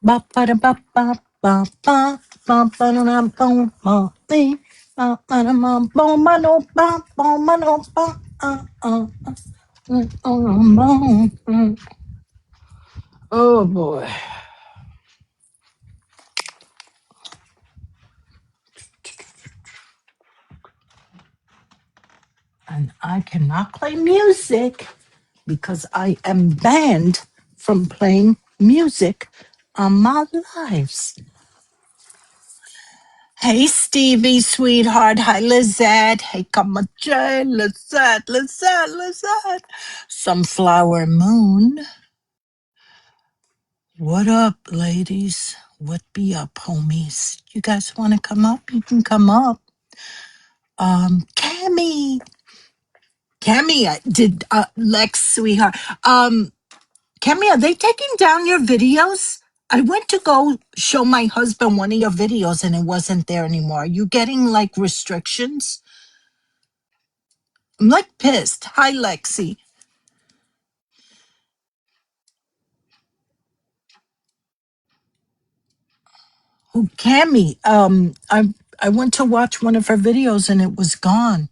Ba ba da ba ba ba ba ba ba da da boom ba dee ba ba da ba boom ba no ba oh boy. And I cannot play music because I am banned from playing music on my lives. Hey, Stevie, sweetheart. Hi, Lizette. Hey, come on, Jay. Lizette. Sunflower Moon. What up, ladies? What be up, homies? You guys want to come up? You can come up. Cammy. Did Lex, sweetheart. Cammy, are they taking down your videos? I went to go show my husband one of your videos and it wasn't there anymore. Are you getting like restrictions? I'm like pissed. Hi, Lexi. Oh, Cammy. I went to watch one of her videos and it was gone.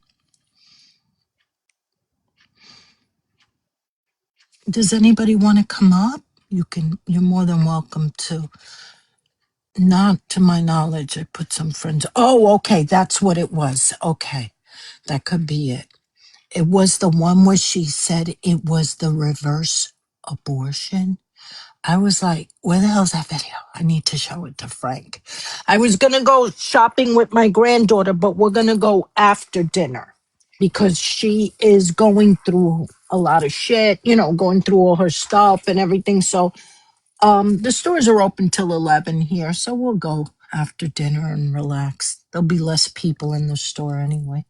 Does anybody want to come up? You're more than welcome to. Not to my knowledge. I put some friends. Oh, okay. That's what it was. Okay. That could be it. It was the one where she said it was the reverse abortion. I was like, where the hell's that video? I need to show it to Frank. I was going to go shopping with my granddaughter, but we're going to go after dinner because she is going through a lot of shit, going through all her stuff and everything. So the stores are open till 11 here, so we'll go after dinner and relax. There'll be less people in the store anyway.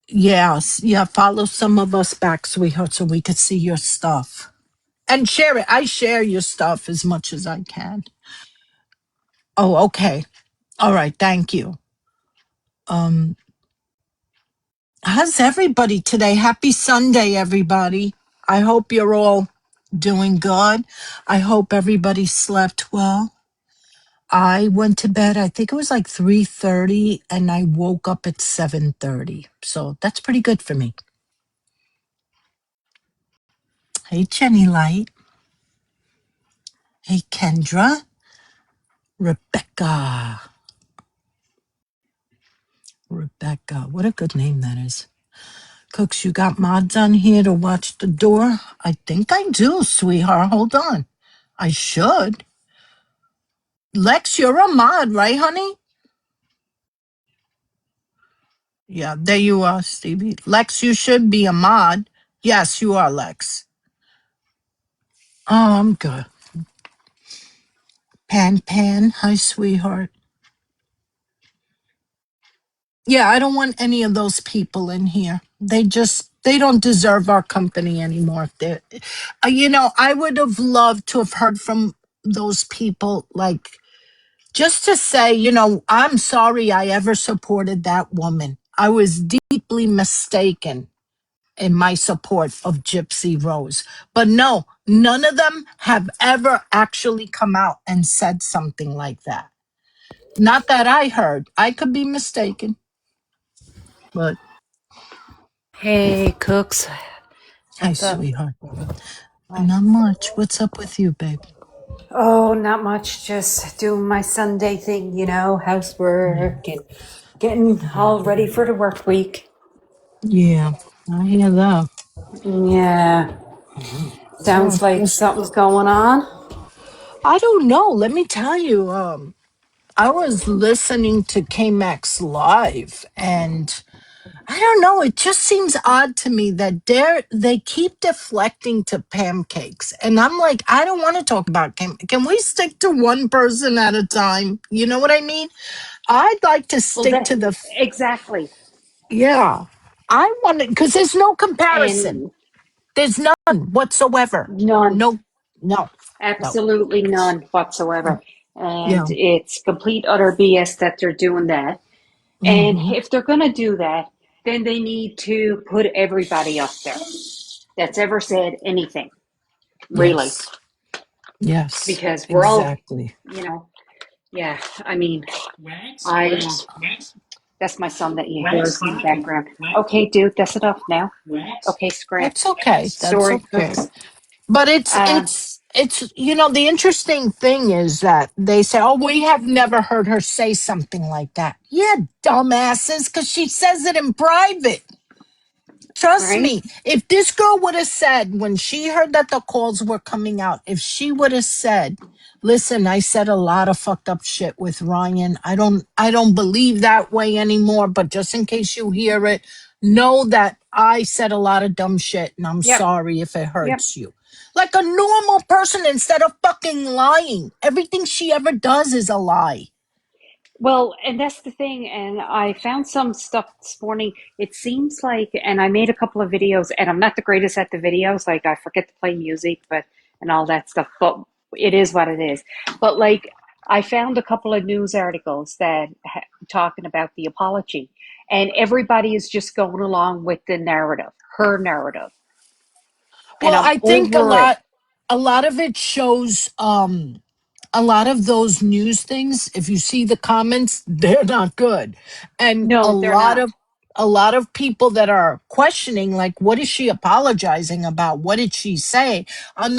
Yes, yeah, follow some of us back, sweetheart, so we could see your stuff. And share it. I share your stuff as much as I can. Oh, okay. All right, thank you. Um, how's everybody today? Happy Sunday, everybody. I hope you're all doing good. I hope everybody slept well. I went to bed, I think it was like 3:30, and I woke up at 7:30. So that's pretty good for me. Hey, Jenny Light. Hey, Kendra. Rebecca. Rebecca. What a good name that is. Cooks, you got mods on here to watch the door? I think I do, sweetheart. Hold on. I should. Lex, you're a mod, right, honey? Yeah, there you are, Stevie. Lex, you should be a mod. Yes, you are, Lex. Oh, I'm good. Pan, hi, sweetheart. Yeah, I don't want any of those people in here. They don't deserve our company anymore. I would have loved to have heard from those people, like, just to say, I'm sorry I ever supported that woman. I was deeply mistaken in my support of Gypsy Rose. But no, none of them have ever actually come out and said something like that. Not that I heard. I could be mistaken, but Hey, Cooks. hi, What's up? sweetheart. What? Not much. What's up with you, babe? Oh, not much. Just doing my Sunday thing, housework and getting all ready for the work week. Yeah, I hear that. Yeah, Oh, sounds like yes. something's going on. I don't know. Let me tell you. I was listening to K-Max live, and I don't know. It just seems odd to me that they keep deflecting to pancakes, and I'm like, I don't want to talk about Can we stick to one person at a time? You know what I mean? I'd like to Well, stick to the exactly. yeah. I want to because there's no comparison. And There's none whatsoever. none, No, no, no. absolutely none Mm, whatsoever. And yeah. it's complete utter BS that they're doing that. And Hmm. if they're going to do that, then they need to put everybody up there that's ever said anything, really. Yes. Yes, because we're all, exactly. you know, yeah. I mean, I that's my son that you hear in the background. Okay, dude, that's enough now. Okay, scram. That's okay. That's Story okay. cooks. But Um, it's the interesting thing is that they say, "Oh, we have never heard her say something like that." Yeah, dumbasses, because she says it in private. Trust right? me, if this girl would have said when she heard that the calls were coming out, if she would have said, "Listen, I said a lot of fucked up shit with Ryan. I don't believe that way anymore, but just in case you hear it, know that I said a lot of dumb shit and I'm Yep, sorry if it yep. hurts you." Like a normal person instead of fucking lying. Everything she ever does is a lie. Well, and that's the thing. And I found some stuff this morning. It seems like, and I made a couple of videos, and I'm not the greatest at the videos. Like I forget to play music, but and all that stuff. But it is what it is. But like I found a couple of news articles that talking about the apology, and everybody is just going along with the narrative, her narrative, and Well, I'm I think a over it. lot a lot of it shows a lot of those news things, if you see the comments, they're not good. And a No, they're lot not. of a lot of people that are questioning, like, what is she apologizing about? What did she say? Are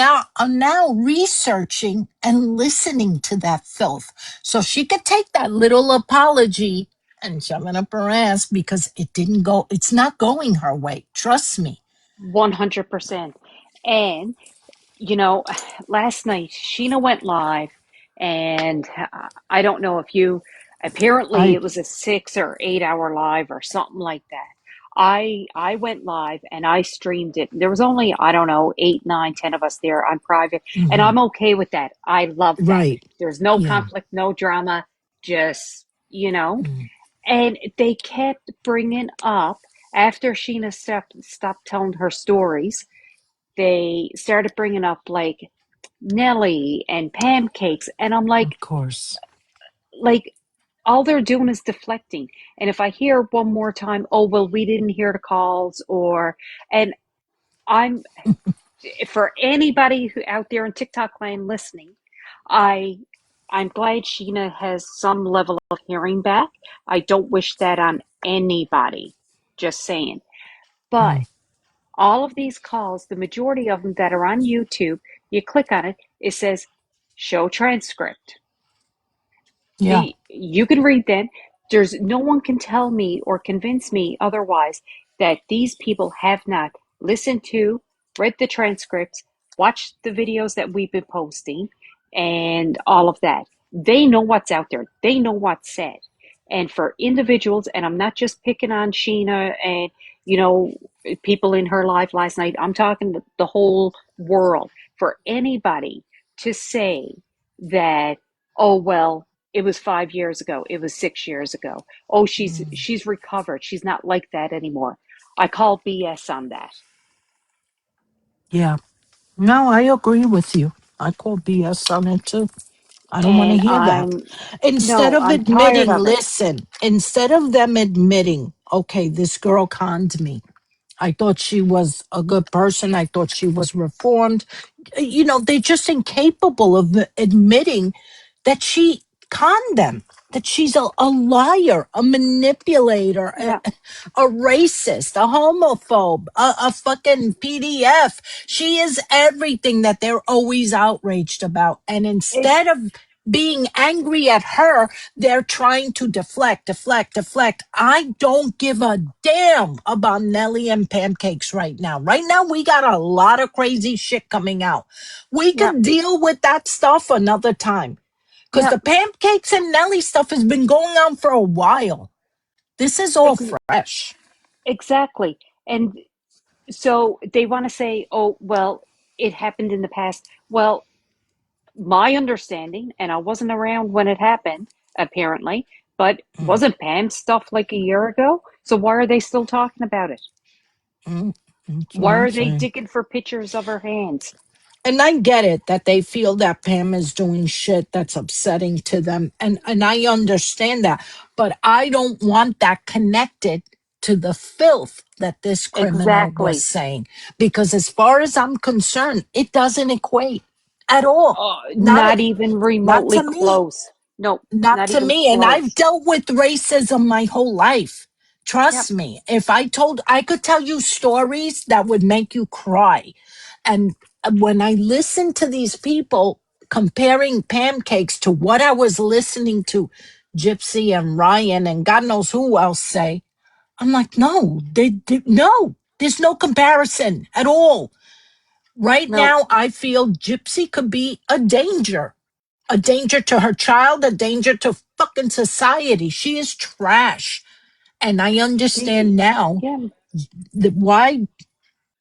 now researching and listening to that filth. So she could take that little apology and shove it up her ass because it's not going her way. Trust me. 100%. And you know, last night Sheena went live, and I don't know if you, apparently I it was a 6 or 8 hour live or something like that. I went live and I streamed it. There was only, I don't know, 8, 9, 10 of us there on private, and mhm, I'm okay with that. I love that. right. There's no Yeah. conflict, no drama, just, Mm, and they kept bringing up after Sheena stopped telling her stories, they started bringing up like Nelly and pancakes, and I'm of course. like all they're doing is deflecting. And if I hear one more time, oh well, we didn't hear the calls, or and I'm for anybody who out there in TikTok land listening, I I'm glad Sheena has some level of hearing back. I don't wish that on anybody. Just saying. But Mm, all of these calls, the majority of them that are on YouTube, you click on it, it says show transcript. yeah. You can read them. There's no one can tell me or convince me otherwise that these people have not listened to, read the transcripts, watched the videos that we've been posting, and all of that. They know what's out there. They know what's said. And for individuals, and I'm not just picking on Sheena and you know people in her life last night. I'm talking the whole world. For anybody to say that, oh well, it was 5 years ago, it was 6 years ago, oh Mm, she's recovered, she's not like that anymore, I call BS on that. yeah. No, I agree with you. I call BS on it too. I don't want to And hear that. I'm Instead no, of I'm tired admitting, of it. listen, instead of them admitting, okay, this girl conned me. I thought she was a good person. I thought she was reformed. They're just incapable of admitting that she conned them, that she's a liar, a manipulator, Yeah, a racist, a homophobe, a fucking PDF. She is everything that they're always outraged about. And ex- instead of being angry at her, they're trying to deflect, deflect, deflect. I don't give a damn about Nelly and pancakes right now. Right now, we got a lot of crazy shit coming out. We yeah, could deal with that stuff another time. Because yeah, the pancakes and Nelly stuff has been going on for a while. This is all ex- fresh. exactly. And so they want to say, oh well, it happened in the past. Well, my understanding, and I wasn't around when it happened, apparently, but Mm, wasn't Pam stuff like a year ago? So why are they still talking about it? that's what Why I'm are they saying. digging for pictures of her hands? And I get it that they feel that Pam is doing shit that's upsetting to them. And I understand that. But I don't want that connected to the filth that this criminal was Exactly. saying. Because as far as I'm concerned, it doesn't equate. at all. Not even Not remotely to me. close. No, Not not to even me. And I've close. dealt with racism my whole life. Yep, Trust me. If I could tell you stories that would make you cry. And when I listen to these people comparing pancakes to what I was listening to Gypsy and Ryan and God knows who else say, I'm like, no, no, there's no comparison at all. Right no, now, I feel Gypsy could be a danger to her child, a danger to fucking society. She is trash. And I understand now yeah, that why,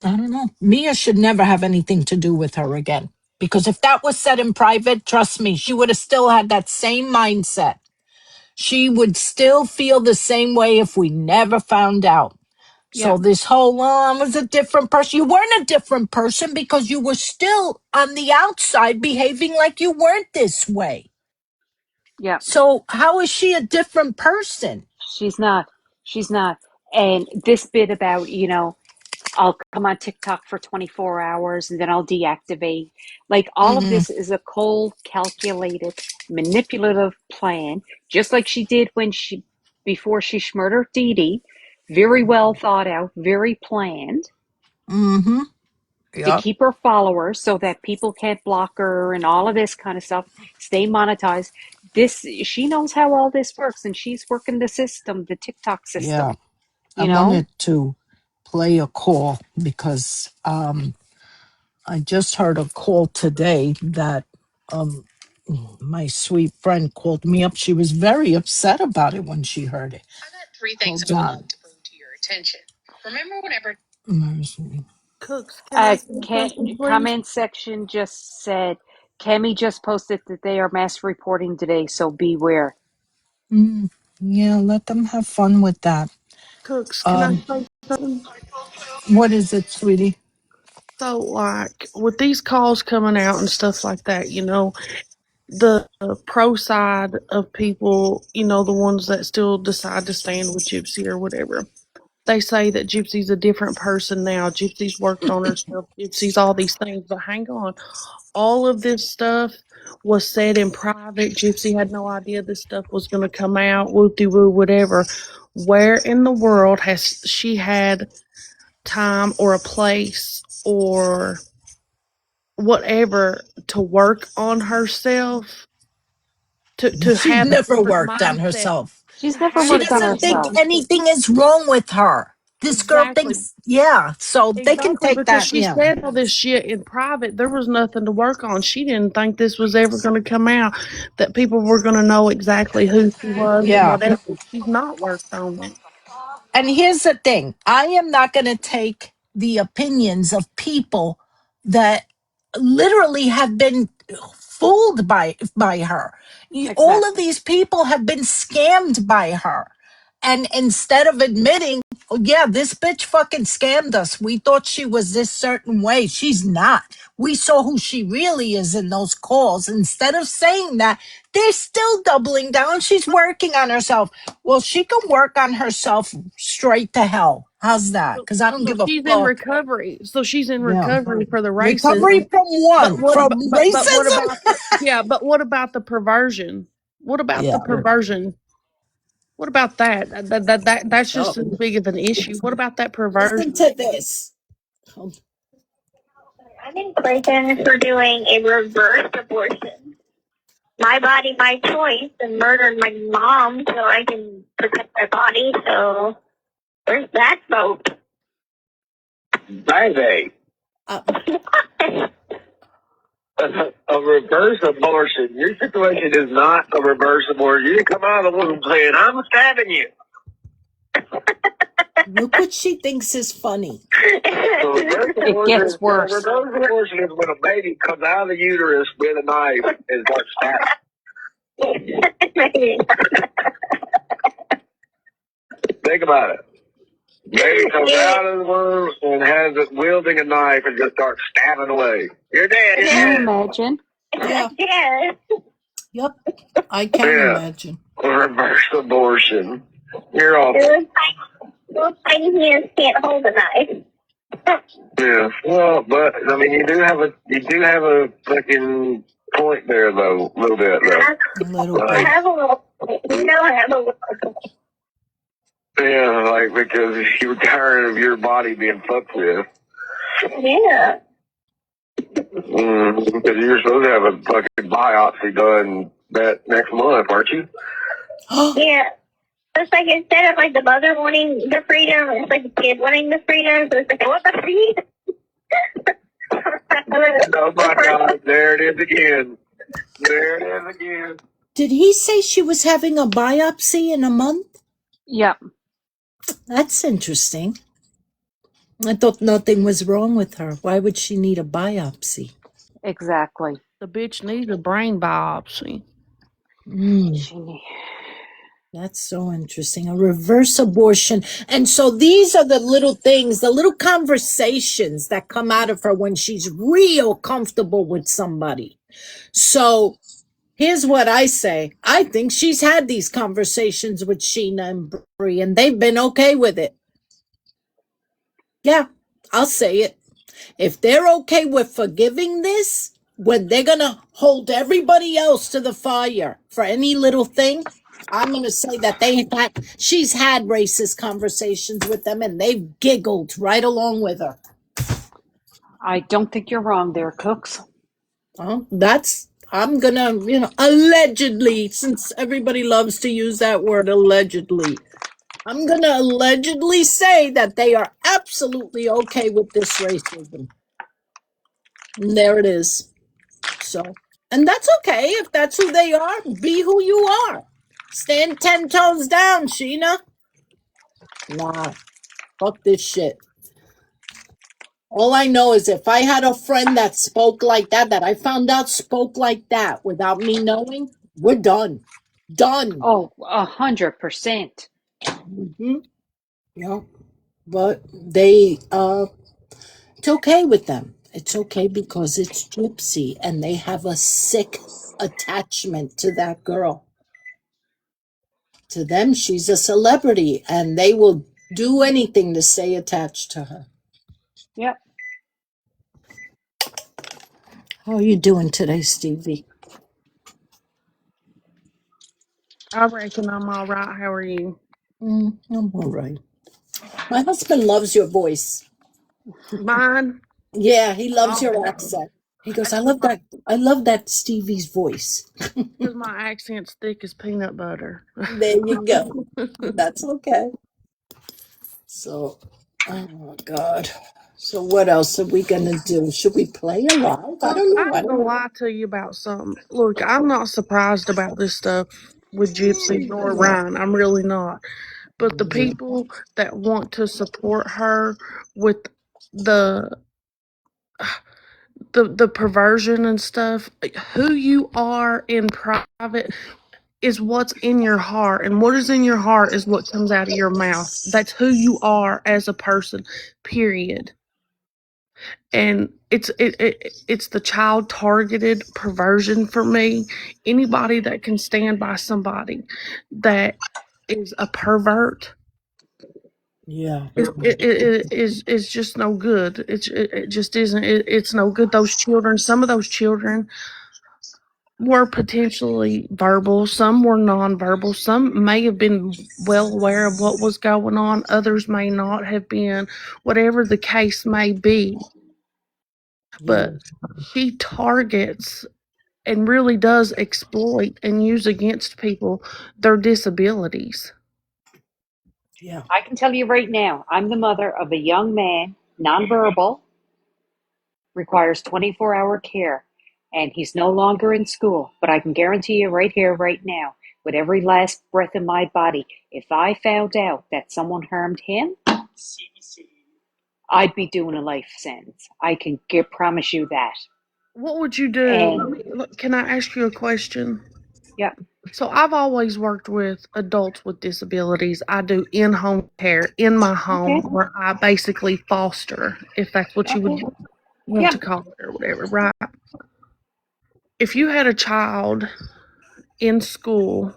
I don't know, Mia should never have anything to do with her again. Because if that was said in private, trust me, she would have still had that same mindset. She would still feel the same way if we never found out. yeah, So this whole, I was a different person. You weren't a different person because you were still on the outside behaving like you weren't this way. yeah. So how is she a different person? She's not. She's not. And this bit about, I'll come on TikTok for 24 hours and then I'll deactivate. Like all of Mm-mm, this is a cold, calculated, manipulative plan, just like she did before she murdered Dee Dee. Very well thought out, very planned mm-hmm. to Yep. keep her followers so that people can't block her and all of this kind of stuff, stay monetized. She knows how all this works and she's working the system, the TikTok Yeah. system, I you know? wanted to play a call because I just heard a call today that um my sweet friend called me up. She was very upset about it when she heard it. I got three things I would like to bring to your attention. Remember whenever Cooks, can I say Can something, please? comment section just said, Cami just posted that they are mass reporting today, so beware. Yeah, let them have fun with that. Cooks, can I Um, say something? what is it, sweetie? So, like, with these calls coming out and stuff like that, the pro side of people, the ones that still decide to stand with Gypsy or whatever, they say that Gypsy's a different person now. Gypsy's worked on herself. Gypsy's all these things. But hang on. All of this stuff was said in private. Gypsy had no idea this stuff was going to come out. Whoop de woo, whatever. Where in the world has she had time or a place or whatever to work on herself to She's have a never different worked on mindset herself. She's to never have She a worked on doesn't different think herself. mindset. anything is wrong with her. This girl Exactly. thinks, yeah, so they can Exactly, take because that, she yeah. said all this shit in private. There was nothing to work on. She didn't think this was ever going to come out, that people were going to know exactly who she was and Yeah. whatever. She's not worked on it. And here's the thing, I am not going to take the opinions of people that literally have been fooled by her. All of Exactly. these people have been scammed by her. And instead of admitting, oh, yeah, this bitch fucking scammed us. We thought she was this certain way. She's not. We saw who she really is in those calls. Instead of saying that, they're still doubling down. She's working on herself. Well, she can work on herself straight to hell. How's that? So, Because I don't so give a she's in fuck. recovery. So she's in Yeah. recovery for the Recovery racism. from But one? what? From But what racism? about But what about the perversion? What about the Yeah. perversion? What about that? That's Oh, just as big of an issue. What about that listen perversion? to this. I'm in prison for doing a reverse abortion. My body, my choice, and murdered my mom so I can protect my body. So where's that vote? Baby. Uh, A reverse abortion. Your situation is not a reverse abortion. You didn't come out of the womb saying, I'm stabbing you. look what she thinks is funny. It gets worse. Reverse abortion is when a baby comes out of the uterus with a knife and starts stabbing. Think about it. Baby comes out of the womb and has it wielding a knife and just starts stabbing away. You're dead. Can you imagine? Yeah. Yes. Yep. I can imagine. Reverse abortion. You're awful. Those tiny hands can't hold a knife. Yeah, well, but I mean, you do have a fucking point there, though, a little bit, though. A little Like, bit. I have a little, I have a little. Yeah, like because you're tired of your body being fucked with. Yeah. Because you're supposed to have a fucking biopsy done that next month, aren't you? Yeah. It's like instead of like the mother wanting the freedom, it's like the kid wanting the freedom. So it's like, I want the freedom. Oh my God! There it is again. There it is again. Did he say she was having a biopsy in a month? Yep. That's interesting. I thought nothing was wrong with her. Why would she need a biopsy? Exactly. The bitch needs a brain biopsy. That's so interesting. A reverse abortion. And so these are the little things, the little conversations that come out of her when she's real comfortable with somebody. So here's what I say. I think she's had these conversations with Sheena and Brie, and they've been okay with it. Yeah, I'll say it. If they're okay with forgiving this, when they're going to hold everybody else to the fire for any little thing, I'm going to say that she's had racist conversations with them and they've giggled right along with her. I don't think you're wrong there, Cooks. I'm going to, allegedly, since everybody loves to use that word allegedly, I'm going to allegedly say that they are absolutely okay with this racism. And there it is. So, and that's okay if that's who they are. Be who you are. Stand 10 toes down, Sheena. Nah, fuck this shit. All I know is if I had a friend that spoke like that I found out spoke like that without me knowing, we're done. Done. Oh, 100%. Mm-hmm. Yeah. But it's okay with them. It's okay because it's Gypsy and they have a sick attachment to that girl. To them, she's a celebrity and they will do anything to stay attached to her. Yep. How are you doing today, Stevie? I reckon I'm all right. How are you? I'm all right. My husband loves your voice. Mine? Yeah, he loves your Oh, accent. He goes, that's I love that. I love that Stevie's voice. because my accent's thick as peanut butter. There you go. That's okay. So, oh God. So what else are we gonna do? Should we play a live? I don't know. I'm I don't gonna know. lie to you about something. Look, I'm not surprised about this stuff with Gypsy nor Ryan. I'm really not. But the people that want to support her with the the perversion and stuff, who you are in private is what's in your heart, and what is in your heart is what comes out of your mouth. That's who you are as a person, period. And it's the child targeted perversion for me. Anybody that can stand by somebody that is a pervert Yeah. is just no good. It just isn't. It's no good. Those children, some of those children were potentially verbal, some were nonverbal, some may have been well aware of what was going on, others may not have been, whatever the case may be. But she targets and really does exploit and use against people their disabilities. Yeah. I can tell you right now, I'm the mother of a young man, nonverbal, requires 24-hour care, and he's no longer in school. But I can guarantee you right here, right now, with every last breath in my body, if I found out that someone harmed him, I'd be doing a life sentence. I can promise you that. What would you do? And Can I ask you a question? yeah, So I've always worked with adults with disabilities. I do in-home care in my home okay, where I basically foster, if that's what you would okay, want yeah, to call it or whatever, right? If you had a child in school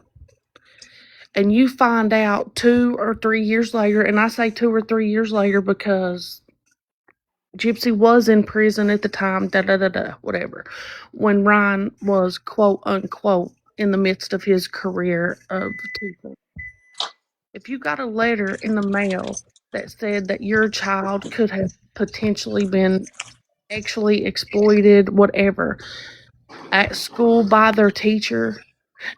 and you find out 2 or 3 years later, and I say 2 or 3 years later because Gypsy was in prison at the time, whatever, when Ryan was quote unquote in the midst of his career of teaching. If you got a letter in the mail that said that your child could have potentially been sexually exploited, whatever, at school by their teacher,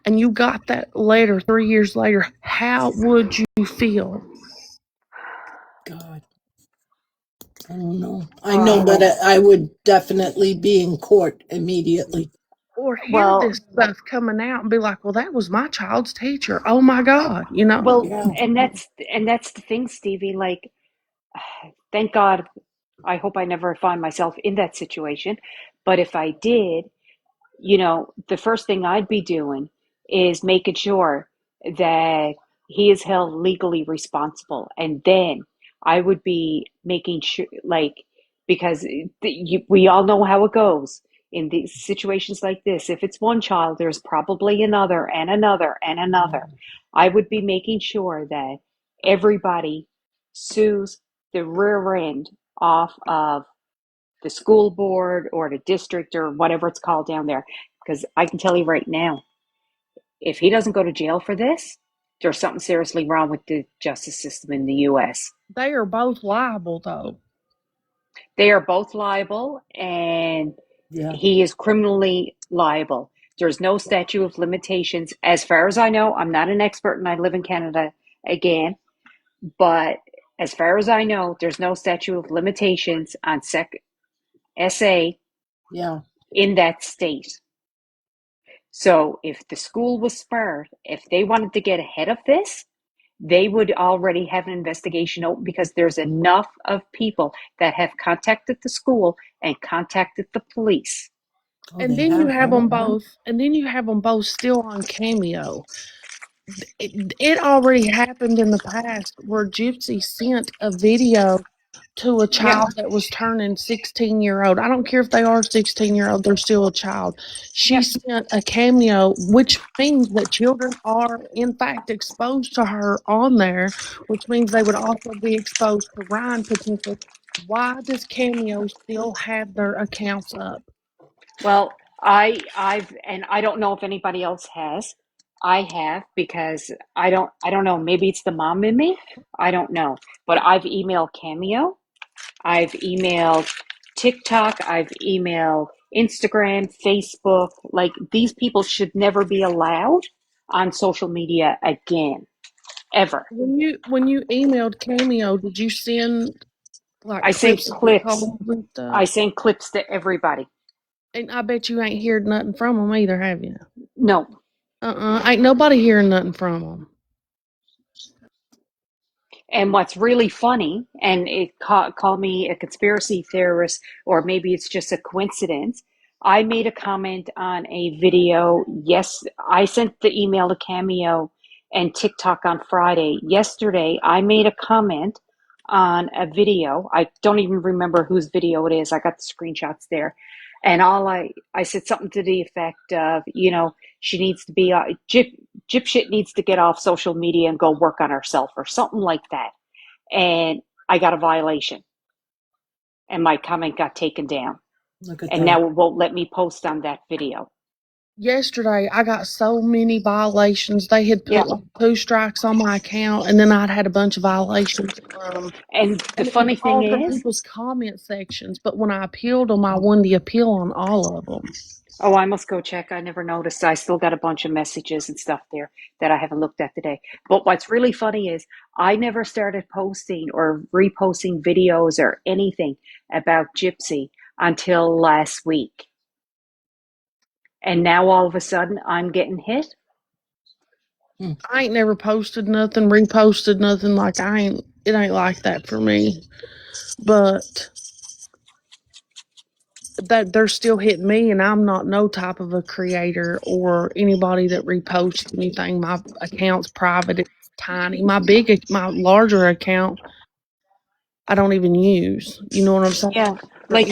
and you got that letter 3 years later, how would you feel? God, I don't know. I know, but I would definitely be in court immediately. Or hear Well, this stuff coming out and be like, well, that was my child's teacher. Oh my God, you know? well, Yeah. and that's the thing, Stevie. Like, thank God, I hope I never find myself in that situation. But if I did, the first thing I'd be doing is making sure that he is held legally responsible. And then I would be making sure, like, because we all know how it goes in these situations like this. If it's one child, there's probably another and another and another. I would be making sure that everybody sues the rear end off of the school board or the district or whatever it's called down there. Because I can tell you right now, if he doesn't go to jail for this, there's something seriously wrong with the justice system in the U.S. They are both liable, though. They are both liable, and Yeah. he is criminally liable. There's no statute of limitations. As far as I know, I'm not an expert and I live in Canada again, but as far as I know, there's no statute of limitations on SA Yeah. in that state. So if the school was spared, if they wanted to get ahead of this, they would already have an investigation open because there's enough of people that have contacted the school and contacted the police. Oh, And they then you have, have huh? them both, still on Cameo. It already happened in the past where Gypsy sent a video to a Yeah. child that was turning 16-year-old. I don't care if they are 16-year-old, they're still a child. She Yep. sent a cameo, which means that children are in fact exposed to her on there, which means they would also be exposed to Ryan potentially. Why does Cameo still have their accounts up? Well, I don't know if anybody else has. I have because I don't know. Maybe it's the mom in me. I don't know. But I've emailed Cameo. I've emailed TikTok. I've emailed Instagram, Facebook. Like these people should never be allowed on social media again, ever. When you emailed Cameo, did you send like I sent clips of the clips. calls and stuff? I sent clips to everybody. And I bet you ain't heard nothing from them either, have you? No. Ain't nobody hearing nothing from them. And what's really funny, and it call me a conspiracy theorist, or maybe it's just a coincidence. I made a comment on a video. Yes, I sent the email to Cameo and TikTok on Friday. Yesterday, I made a comment on a video. I don't even remember whose video it is. I got the screenshots there. And I said something to the effect of, she needs to be, Gypshit needs to get off social media and go work on herself or something like that. And I got a violation and my comment got taken down. Look at And that. now it won't let me post on that video. Yesterday, I got so many violations. They had Yeah. put like 2 strikes on my account, and then I'd had a bunch of violations from. And the And it was funny thing all from is, people's comment sections. But when I appealed them, I won the appeal on all of them. oh, I must go check. I never noticed. I still got a bunch of messages and stuff there that I haven't looked at today. But what's really funny is I never started posting or reposting videos or anything about Gypsy until last week. And now all of a sudden I'm getting hit. I ain't never posted nothing, reposted nothing. Like it ain't like that for me. But that they're still hitting me, and I'm not no type of a creator or anybody that reposts anything. My account's private. It's tiny. My larger account, I don't even use. You know what I'm Yeah. saying? Like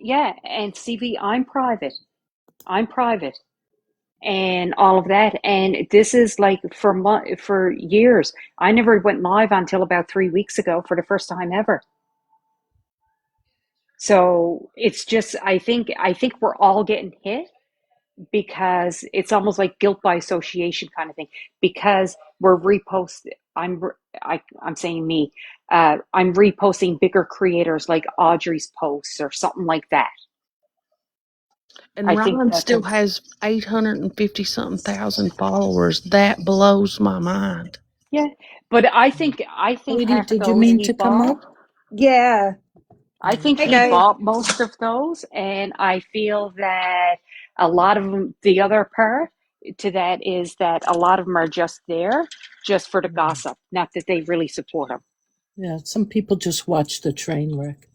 yeah. And CV, I'm private. I'm private. And all of that. And this is like for years. I never went live until about 3 weeks ago for the first time ever. So it's just, I think we're all getting hit because it's almost like guilt by association kind of thing, because we're reposting. I'm saying me. I'm reposting bigger creators like Audrey's posts or something like that. And I think Ryan that's a still has 850 something thousand followers. That blows my mind. yeah, but I think Lady, half of did you those mean he to come bought. up? Yeah. I think Hey he guys. bought most of those, and I feel that a lot of them, the other part to that is that a lot of them are just there just for the gossip, not that they really support him. Yeah, some people just watch the train wreck.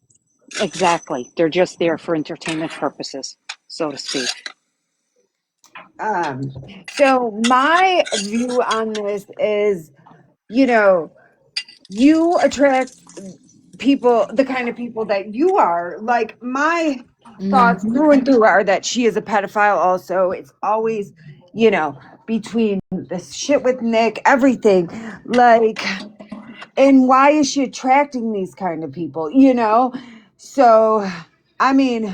Exactly. They're just there for entertainment purposes, so to speak. So my view on this is, you know, you attract people, the kind of people that you are. Like my thoughts Mm-hmm. through and through are that she is a pedophile also. It's always, between this shit with Nick, everything. Like, and why is she attracting these kind of people, So, I mean,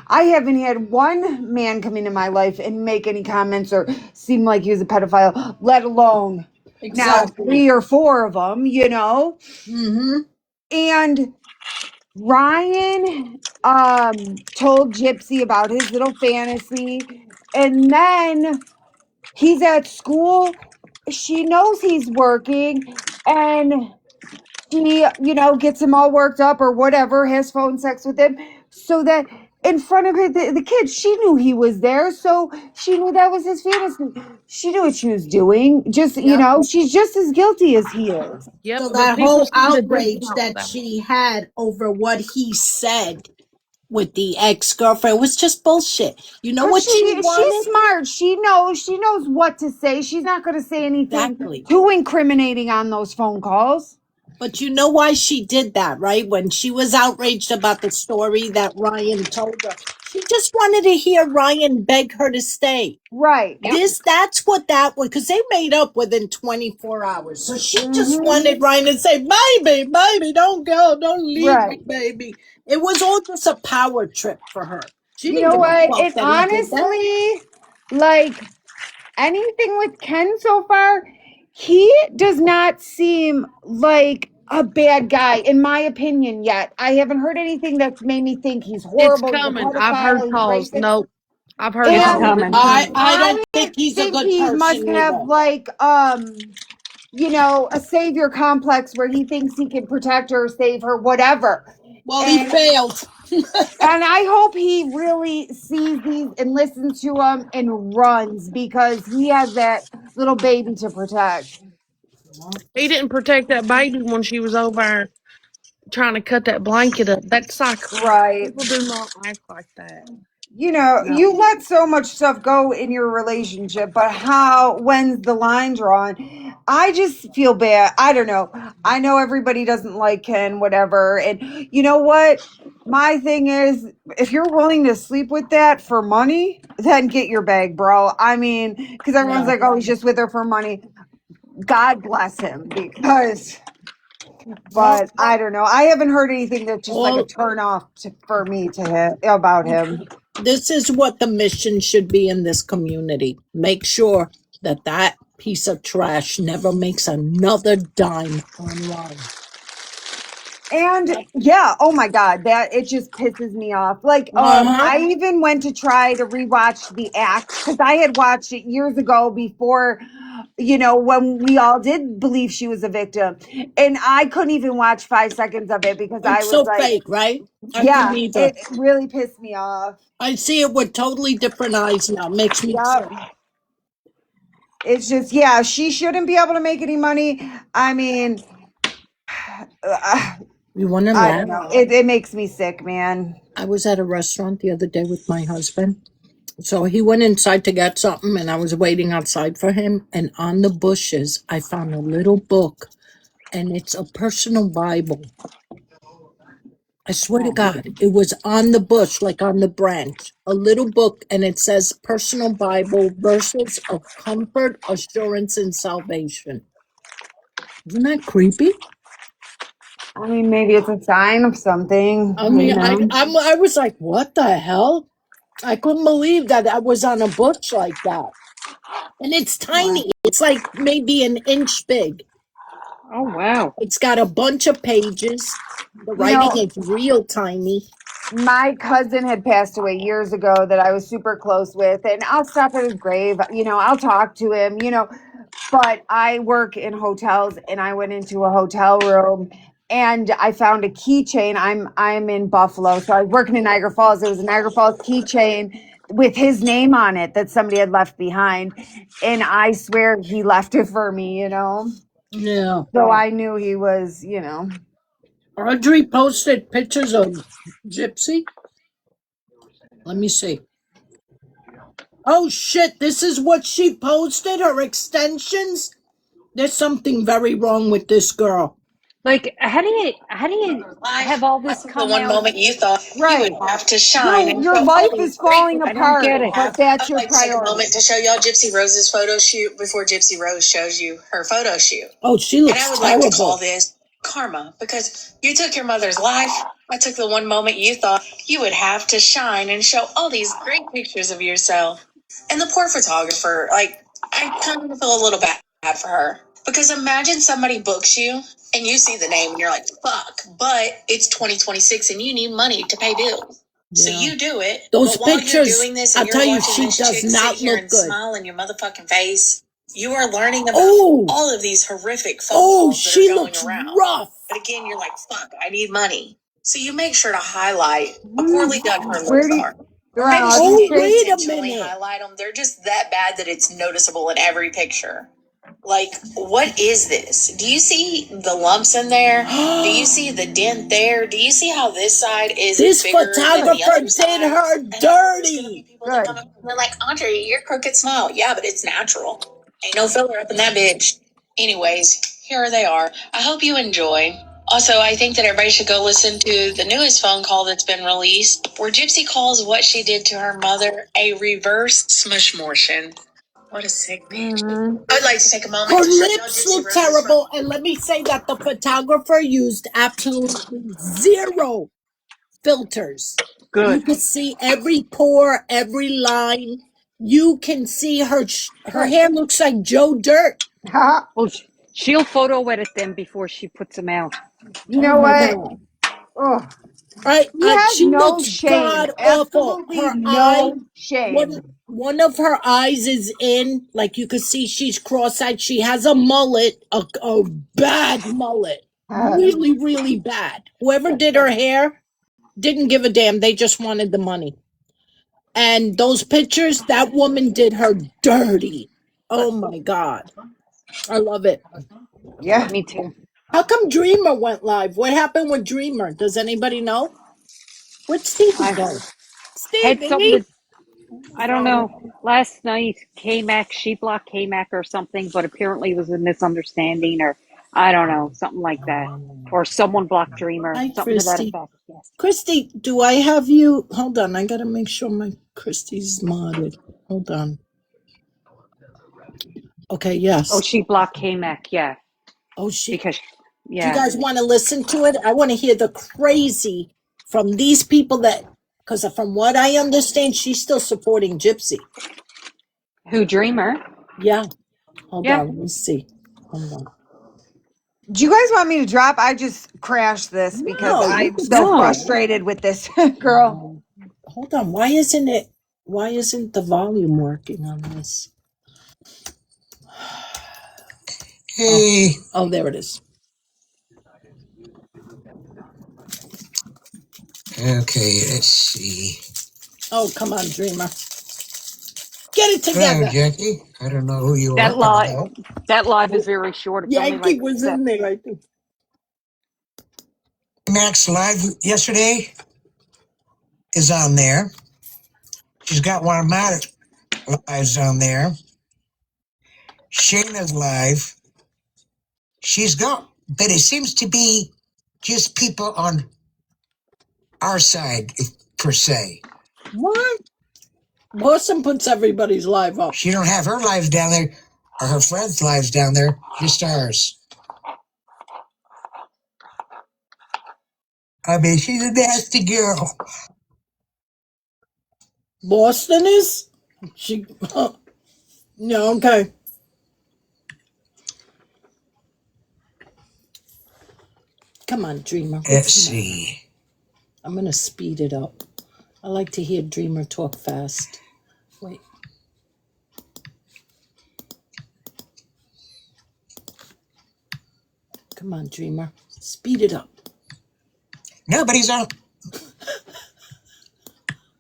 I haven't had one man come into my life and make any comments or seem like he was a pedophile, let alone now Exactly. 3 or 4 of them, Mm-hmm. And Ryan told Gypsy about his little fantasy, and then he's at school. She knows he's working, and she, gets him all worked up or whatever, has phone sex with him, so that in front of the kids, she knew he was there, so she knew that was his fantasy. She knew what she was doing. Just, Yep. she's just as guilty as he is. Yep, So but that people whole seem to outrage discount that that. she had over what he said with the ex-girlfriend was just bullshit. You know Cause what she she's wanted? smart. She knows what to say. She's not going to say anything Exactly. too incriminating on those phone calls. But you know why she did that, right? When she was outraged about the story that Ryan told her, she just wanted to hear Ryan beg her to stay. Right. Yep. That's what that was, because they made up within 24 hours. So she just Mm-hmm. wanted Ryan to say, baby, don't go, don't leave me, Right. baby. It was all just a power trip for her. She You didn't know give a what? fuck And that he did that. honestly, like anything with Ken so far, he does not seem like a bad guy, in my opinion, yet. I haven't heard anything that's made me think he's It's horrible, he's a coming. I've pedophile, heard he's calls. racist. Nope. I've heard It's And calls. It's coming. coming. I don't I think he's a think good he must person have either. like a savior complex where he thinks he can protect her, save her, whatever. Well, he And failed. I hope he really sees these and listens to them and runs, because he has that little baby to protect. He didn't protect that baby when she was over there trying to cut that blanket up. That's psychotic. Right. People do not act like that. No. You let so much stuff go in your relationship, but when's the line drawn? I just feel bad. I don't know. I know everybody doesn't like Ken, whatever. And you know what? My thing is, if you're willing to sleep with that for money, then get your bag, bro. I mean, because everyone's Yeah. like, oh, he's just with her for money. God bless him, because, Well, but I don't know. I haven't heard anything that's just like a all turn off for me to hit about him. this is what the mission should be in this community. Make sure that that piece of trash never makes another dime online. And Yep. yeah, oh my God, that it just pisses me off. Like, Uh-huh. I even went to try to rewatch The Act, because I had watched it years ago before, when we all did believe she was a victim. And I couldn't even watch 5 seconds of it because I It's was so like, fake, right? I couldn't yeah, either. it really pissed me off. I see it with totally different eyes now. Makes me sick. Yep. It's just, yeah, she shouldn't be able to make any money. I mean, uh, You want to I laugh? don't know. It makes me sick, man. I was at a restaurant the other day with my husband. So he went inside to get something, and I was waiting outside for him. And on the bushes, I found a little book, and it's a personal Bible. I swear to God, it was on the bush, like on the branch, a little book, and it says personal Bible, verses of comfort, assurance, and salvation. Isn't that creepy? I mean, maybe it's a sign of something. I mean, You know? I was like, what the hell? I couldn't believe that I was on a bush like that. And it's tiny. It's like maybe an inch big. Oh, wow. It's got a bunch of pages. The You writing know, is real tiny. my cousin had passed away years ago that I was super close with, and I'll stop at his grave. You know, I'll talk to him. You know, but I work in hotels, and I went into a hotel room and I found a keychain. I'm in Buffalo, so I was working in Niagara Falls. It was a Niagara Falls keychain with his name on it that somebody had left behind, and I swear he left it for me. You know, Yeah. so I knew he was. You know, Audrey posted pictures of Gypsy. Let me see. Oh shit, this is what she posted, her extensions? There's something very wrong with this girl. Like, how do you have all I this took the come one out? moment you thought you would right? have to shine and Your show all life these is great falling I don't apart, get people it. have. but that's I'd your like to take a priority. moment to show y'all Gypsy Rose's photo shoot before Gypsy Rose shows you her photo shoot. Oh, she And looks I would like to call terrible. this karma because you took your mother's life. I took the one moment you thought you would have to shine and show all these great pictures of yourself. And the poor photographer, like, I kind of feel a little bad for her. Because imagine somebody books you and you see the name and you're like, fuck, but it's 2026 and you need money to pay bills. So Yeah. you do it. Those but while pictures, you're doing this I'll and you're tell you, watching she this does chick sit not here look and good. smile in your motherfucking face, you are learning about Oh, all of these horrific phone oh, calls that she are going looks around. rough. But again, you're like, fuck, I need money. So you make sure to highlight a poorly done Where photos do you? are. They're Or on maybe she Audrey Oh, didn't Street. wait a intentionally minute. highlight them. They're just that bad that it's noticeable in every picture. Like, what is this? Do you see the lumps in there? Do you see the dent there? Do you see how this side is This bigger than the photographer other did side? her And I know there's gonna be dirty. people that come Good. up and they're like, Andre, your crooked smile. Yeah, but it's natural. Ain't no filler up in that bitch. Anyways, here they are. I hope you enjoy. Also, I think that everybody should go listen to the newest phone call that's been released, where Gypsy calls what she did to her mother a reverse smushmortion. What a sick bitch. Hmm. I would like to take a moment Her to show y'all lips Gypsy look Rose's terrible. And let me say that the photographer used absolutely zero filters. You Good. can see every pore, every line. You can see her Good. hair looks like Joe Dirt. Well, she'll photo edit them before she puts them out. You Oh know my what? God. Oh, Right? he has She no looks shame. god awful. Absolutely Her eye, no shame. one of her eyes is in, like you can see she's cross-eyed. She has a mullet, a bad mullet. Really, really bad. Whoever did her hair didn't give a damn. They just wanted the money. And those pictures, that woman did her dirty. Oh my God. I love it. Yeah. Me too. How come Dreamer went live? What happened with Dreamer? Does anybody know? Where'd Stevie I go? had something Stevie? to, I don't know. Last night, K-Mac, she blocked K-Mac or something, but apparently it was a misunderstanding or I don't know, something like that. Or someone blocked Dreamer, Hi, something to that Christy. effect. Yes. Christy, do I have you? Hold on. I got to make sure my Christy's modded. Hold on. Okay, Oh, yes. she blocked K-Mac, yeah. Oh, she. Because, Do you yeah. guys want to listen to it? I want to hear the crazy from these people that, because from what I understand, she's still supporting Gypsy. Who, Dreamer? Yeah. Hold Yeah. on. Let me see. Hold on. Do you guys want me to drop? I just crashed this because No, you I'm can so stay. No. frustrated with this girl. Hold on. Why isn't it? Why isn't the volume working on this? Hey. Oh, there it is. Okay, let's see. Oh, come on, Dreamer. Get it Hello, together. Jackie. I don't know who you are, That but live hello. that live is very short. It's only Yankee like was in there, I think. Max Live yesterday is on there. She's got one of my lives on there. Shayna's live. She's got, but it seems to be just people on our side, per se. What? Boston puts everybody's live up. She don't have her lives down there, or her friends' lives down there, just ours. I mean, she's a nasty girl. Boston is? She. Yeah, okay. Come on, Dreamer. Let's What's the matter? see. I'm going to speed it up. I like to hear Dreamer talk fast. Wait. Come on, Dreamer. Speed it up. Nobody's on.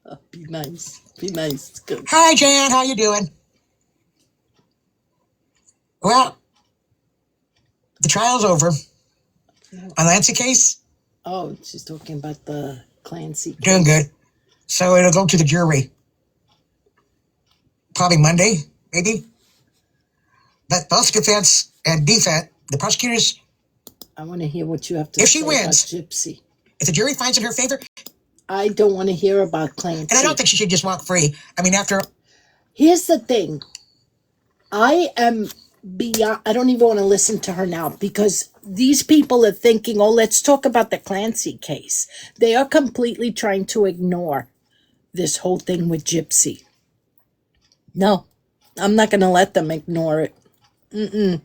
Oh, be nice. Be nice. It's good. Hi, Jan. How you doing? Well, the trial's over. On Lancey case, Oh, she's talking about the Clancy case. doing good. So it'll go to the jury. Probably Monday, maybe. But both defense and defense, the prosecutors, I want to hear what you have to if say she wins, about Gypsy. if the jury finds in her favor, I don't want to hear about Clancy. and I don't think she should just walk free. I mean, after. Here's the thing. I am beyond, I don't even want to listen to her now because these people are thinking, oh, let's talk about the Clancy case. They are completely trying to ignore this whole thing with Gypsy. No, I'm not going to let them ignore it.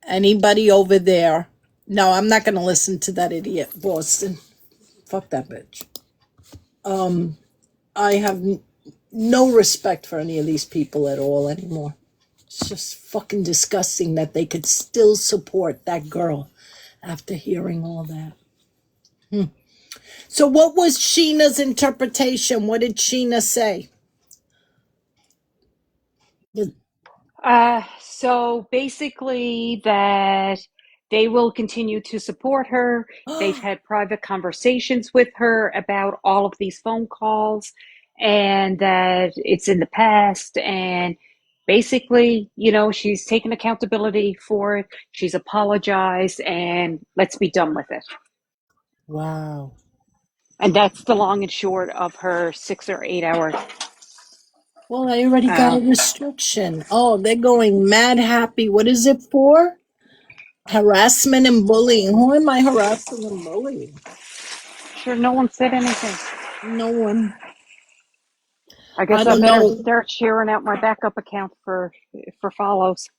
Anybody over there? No, I'm not going to listen to that idiot, Boston. Fuck that bitch. I have no respect for any of these people at all anymore. It's just fucking disgusting that they could still support that girl after hearing all that. So what was Sheena's interpretation? What did Sheena say? So basically that they will continue to support her. They've had private conversations with her about all of these phone calls and that it's in the past. And basically, she's taken accountability for it. She's apologized and let's be done with it. Wow. And that's the long and short of her 6 or 8 hour. Well, I already got a restriction. Oh, they're going mad happy. What is it for? Harassment and bullying. Who am I harassing and bullying? Sure, no one said anything. No one. I guess I I don't better know. start sharing out my backup account for follows.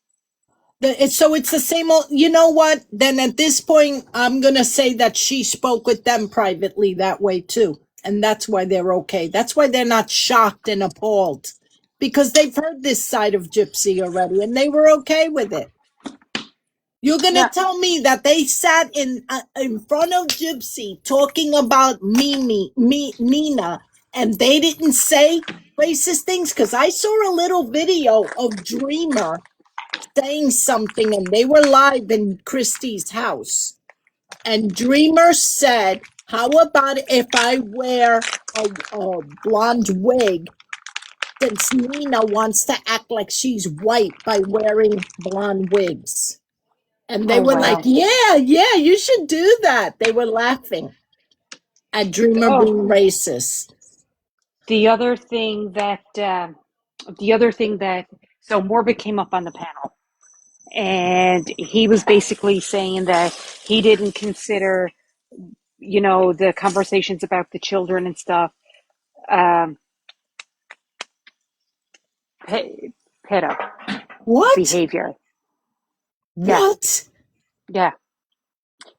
So it's the same old, you know what? Then at this point, I'm going to say that she spoke with them privately that way too. And that's why they're okay. That's why they're not shocked and appalled. Because they've heard this side of Gypsy already and they were okay with it. You're going to tell me that they sat in front of Gypsy talking about Nina, and they didn't say racist things? Because I saw a little video of Dreamer saying something, and they were live in Christie's house. And Dreamer said, how about if I wear a blonde wig, since Nina wants to act like she's white by wearing blonde wigs? And they were like, yeah, you should do that. They were laughing at Dreamer being racist. The other thing that, so Morbid came up on the panel and he was basically saying that he didn't consider, the conversations about the children and stuff, pedo What? behavior. What? Yeah.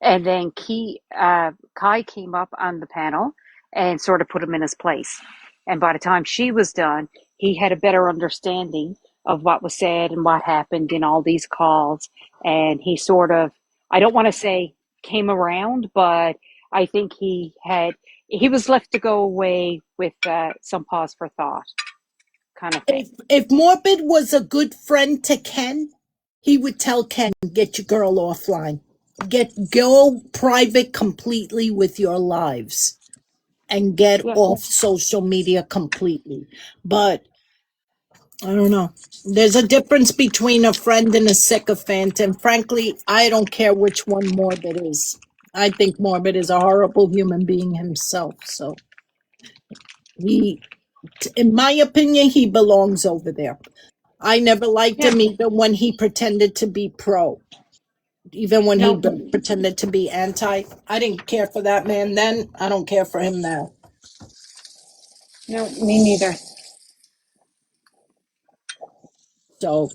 And then Kai came up on the panel and sort of put him in his place. And by the time she was done, he had a better understanding of what was said and what happened in all these calls. And he sort of, I don't want to say came around, but I think he was left to go away with some pause for thought kind of thing. If Morbid was a good friend to Ken, he would tell Ken, get your girl offline. Go private completely with your lives and get off social media completely. But I don't know. There's a difference between a friend and a sycophant. And frankly, I don't care which one Morbid is. I think Morbid is a horrible human being himself. So in my opinion, he belongs over there. I never liked him even when he pretended to be pro. even when he No, pretended to be anti. I didn't care for that man then. I don't care for him now. no, me neither. So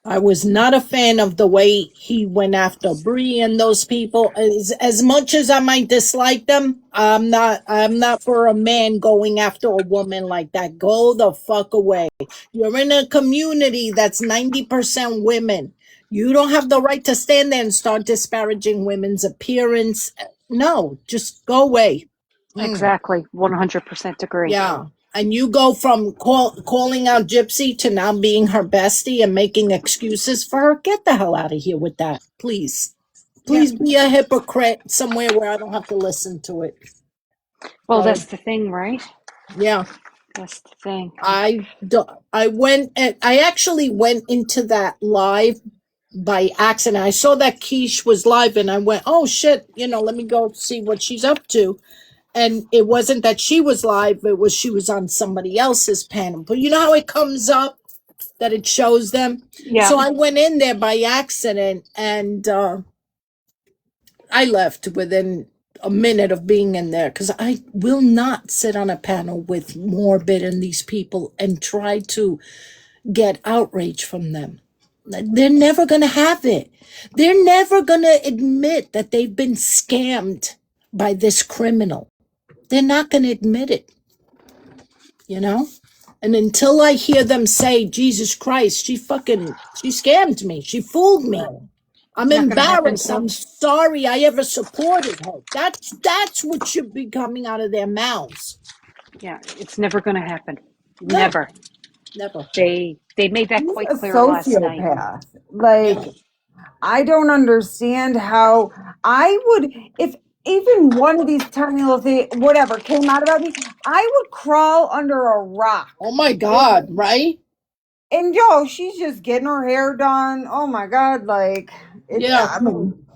I was not a fan of the way he went after Bree and those people. As much as I might dislike them, I'm not for a man going after a woman like that. Go the fuck away. You're in a community that's 90% women. You don't have the right to stand there and start disparaging women's appearance. No, just go away. Mm. Exactly. 100% agree. Yeah. And you go from calling out Gypsy to now being her bestie and making excuses for her. Get the hell out of here with that, please. Yeah. Please be a hypocrite somewhere where I don't have to listen to it. Well, So, that's the thing, right? yeah. That's the thing. I actually went into that live by accident. I saw that Keish was live and I went, oh shit, let me go see what she's up to. And it wasn't that she was live, it was she was on somebody else's panel. But you know how it comes up that it shows them? Yeah. So I went in there by accident and I left within a minute of being in there because I will not sit on a panel with Morbid and these people and try to get outrage from them. They're never going to have it. They're never going to admit that they've been scammed by this criminal. They're not going to admit it, you know? And until I hear them say, Jesus Christ, she scammed me. She fooled me. I'm It's not going to happen, embarrassed. I'm folks. sorry I ever supported her. That's what should be coming out of their mouths. Yeah, it's never going to happen. No, Never. never. They made that He's quite a clear last night. sociopath. Yeah. Like, I don't understand how I would, if even one of these tiny little things, whatever, came out about me, I would crawl under a rock. Oh my God, right? And yo, she's just getting her hair done. Oh my God, like, Yeah. I mean,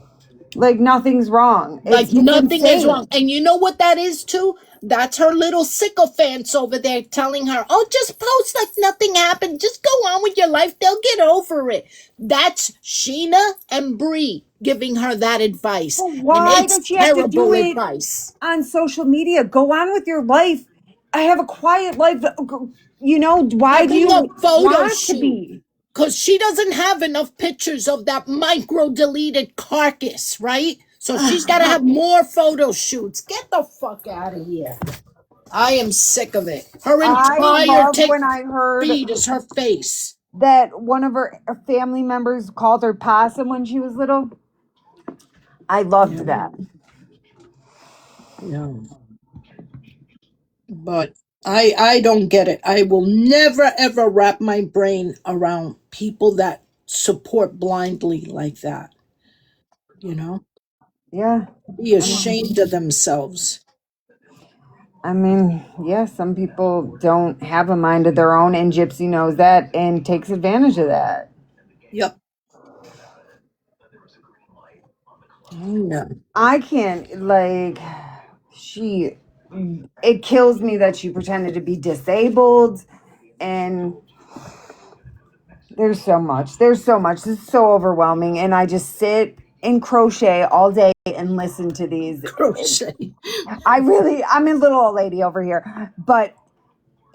like nothing's wrong. Like It's nothing is wrong. insane. And you know what that is too? That's her little sycophants over there telling her, oh, just post like nothing happened. Just go on with your life. They'll get over it. That's Sheena and Bree giving her that advice. But And why it's does she have to do terrible it advice. on social media? Go on with your life. I have a quiet life. Why do Having a you photo want to shoot. be? Because she doesn't have enough pictures of that micro deleted carcass, right? So she's got to have more photo shoots. Get the fuck out of here. I am sick of it. Her I entire love when TikTok I heard feed is her face. that one of her family members called her possum when she was little. I loved Yeah, that. yeah. But I don't get it. I will never ever wrap my brain around people that support blindly like that. You know? Yeah. Be I mean, ashamed of themselves. yeah, some people don't have a mind of their own, and Gypsy knows that and takes advantage of that. Yep. Oh, yeah. I can't, like, it kills me that she pretended to be disabled, and there's so much. There's so much. This is so overwhelming, and I just sit and crochet all day and listen to these. Crochet. I'm a little old lady over here, but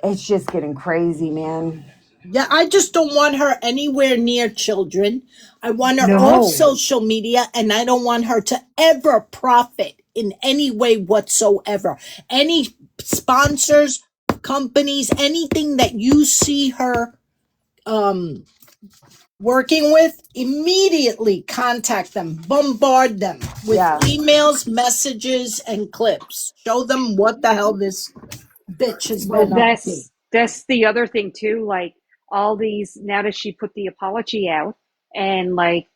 it's just getting crazy, man. Yeah, I just don't want her anywhere near children. I want her off No. social media and I don't want her to ever profit in any way whatsoever. Any sponsors, companies, anything that you see her working with, immediately contact them, bombard them with Yeah. emails, messages, and clips. Show them what the hell this bitch has Well, been up to. that's the other thing too. Like all these now that she put the apology out, and like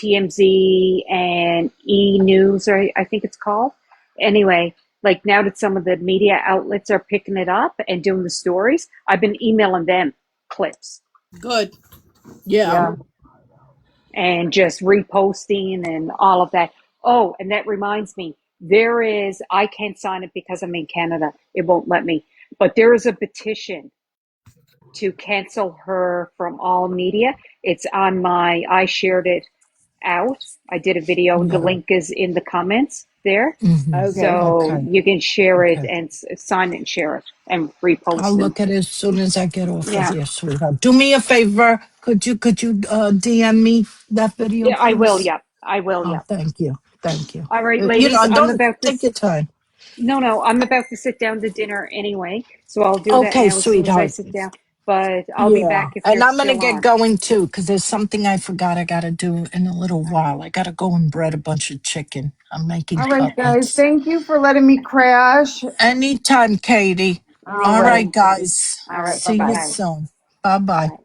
TMZ and E News, or I think it's called. Anyway, like now that some of the media outlets are picking it up and doing the stories, I've been emailing them clips Good. Yeah. Yeah. and just reposting and all of that. Oh, and that reminds me, I can't sign it because I'm in Canada. It won't let me. But there is a petition to cancel her from all media. I shared it out. I did a video. The Yeah. link is in the comments there. Okay. So Okay. you can share it Okay. and sign it and share it and I'll repost it. look at it as soon as I get off of Yeah. here, sweetheart. Do me a favor. Could you DM me that video, Yeah, I will. please? Yeah. I will. Oh, Yeah. thank you. Thank you. All right, You ladies. know, don't take your time. No, I'm about to sit down to dinner anyway. So I'll do that Okay, now as soon as I sweetheart. sit down. But I'll be Yeah. back if you're And I'm gonna still get on. going too, because there's something I forgot I gotta do in a little while. I gotta go and bread a bunch of chicken. I'm making All right, guys. cutlets. Thank you for letting me crash. Anytime, Katie. All All right. right, guys. All right. See Bye you Bye. soon. Bye bye. Bye.